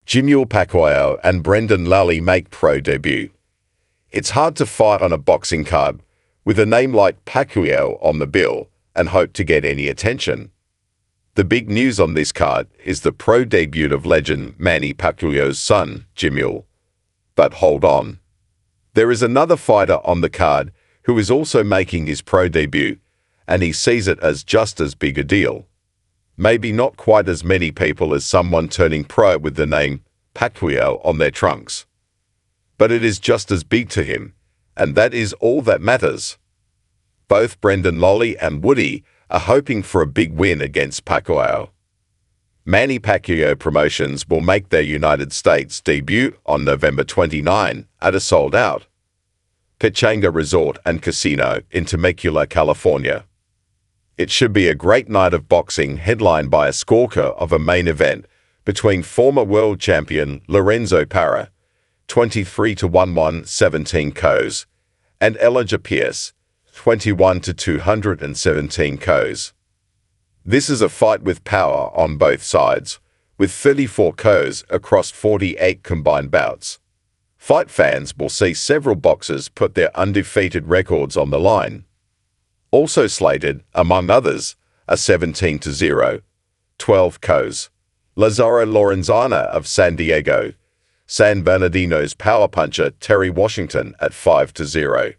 Jimuel Pacquiao and Lally make pro debut. It's hard to fight on a boxing card with a name like Pacquiao on the bill and hope to get any attention. The big news on this card is the pro debut of legend Manny Pacquiao's son, Jimuel. But hold on. There is another fighter on the card who is also making his pro debut, and he sees it as just as big a deal. Maybe not quite as many people as someone turning pro with the name Pacquiao on their trunks. But it is just as big to him, and that is all that matters. Both Lally and Woody are hoping for a big win against Pacquiao. Manny Pacquiao Promotions will make their United States debut on November 29 at a sold-out Pechanga Resort and Casino in Temecula, California. It should be a great night of boxing headlined by a scorecard of a main event between former world champion Lorenzo Parra, 23-1 17 KOs, and Elijah Pierce, 21-217 KOs. This is a fight with power on both sides, with 34 KOs across 48 combined bouts. Fight fans will see several boxers put their undefeated records on the line. Also slated, among others, are 17-0, 12 KOs, Lazaro Lorenzana of San Diego, San Bernardino's power puncher Terry Washington at 5-0,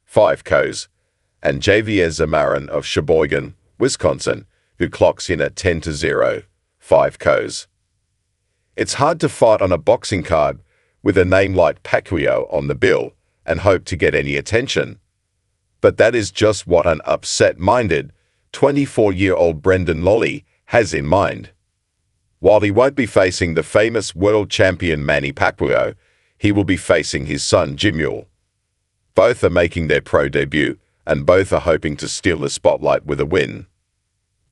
5 KOs, and Javier Zamarin of Sheboygan, Wisconsin, who clocks in at 10-0, 5 KOs. It's hard to fight on a boxing card with a name like Pacquiao on the bill and hope to get any attention. But that is just what an upset-minded 24-year-old Lally has in mind. While he won't be facing the famous world champion Manny Pacquiao, he will be facing his son Jimuel. Both are making their pro debut, and both are hoping to steal the spotlight with a win.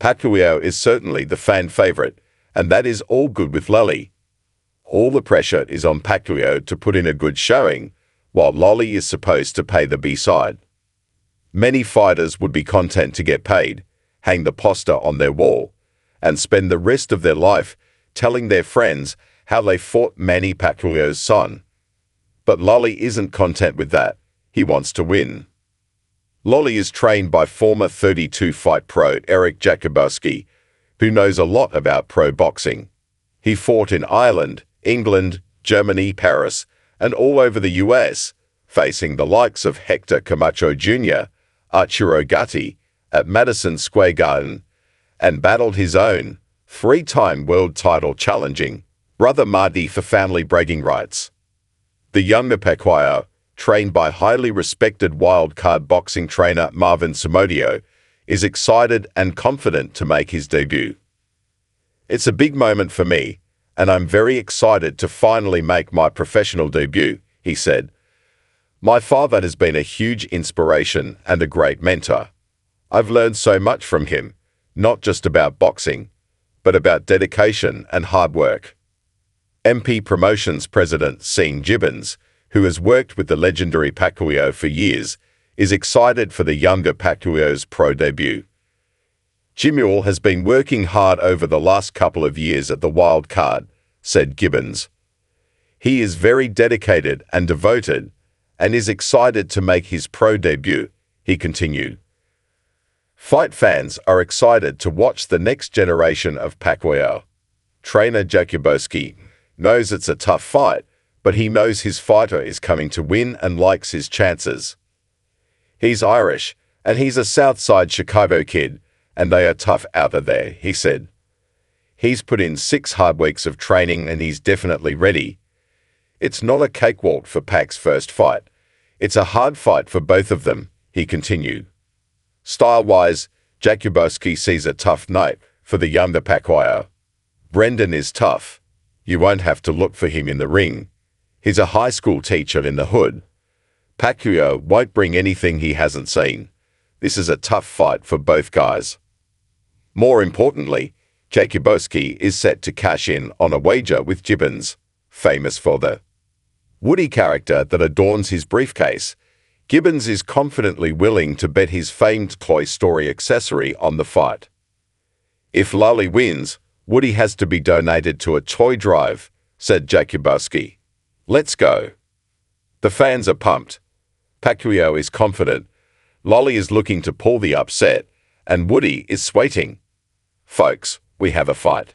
Pacquiao is certainly the fan favorite, and that is all good with Lally. All the pressure is on Pacquiao to put in a good showing, while Lally is supposed to pay the B-side. Many fighters would be content to get paid, hang the poster on their wall, and spend the rest of their life telling their friends how they fought Manny Pacquiao's son. But Lally isn't content with that. He wants to win. Lally is trained by former 32-fight pro Eric Jakubowski, who knows a lot about pro boxing. He fought in Ireland, England, Germany, Paris, and all over the US, facing the likes of Hector Camacho Jr., Arturo Gatti, at Madison Square Garden, and battled his own, 3-time world title challenging brother Marty for family bragging rights. The younger Pacquiao, trained by highly respected wild-card boxing trainer Marvin Somodio, is excited and confident to make his debut. It's a big moment for me, and I'm very excited to finally make my professional debut, he said. My father has been a huge inspiration and a great mentor. I've learned so much from him, not just about boxing, but about dedication and hard work. MP Promotions President Sean Gibbons, who has worked with the legendary Pacquiao for years, is excited for the younger Pacquiao's pro debut. Jimuel has been working hard over the last couple of years at the wild card, said Gibbons. He is very dedicated and devoted, and is excited to make his pro debut, he continued. Fight fans are excited to watch the next generation of Pacquiao. Trainer Jakubowski knows it's a tough fight, but he knows his fighter is coming to win and likes his chances. He's Irish, and he's a Southside Chicago kid, and they are tough out of there, he said. He's put in 6 hard weeks of training and he's definitely ready. It's not a cakewalk for Pac's first fight. It's a hard fight for both of them, he continued. Style-wise, Jakubowski sees a tough night for the younger Pacquiao. Brendan is tough. You won't have to look for him in the ring. He's a high school teacher in the hood. Pacquiao won't bring anything he hasn't seen. This is a tough fight for both guys. More importantly, Jakubowski is set to cash in on a wager with Gibbons, famous for the Woody character that adorns his briefcase. Gibbons is confidently willing to bet his famed Toy Story accessory on the fight. If Lally wins, Woody has to be donated to a toy drive, said Jakubowski. Let's go. The fans are pumped. Pacquiao is confident. Lally is looking to pull the upset, and Woody is waiting. Folks, we have a fight.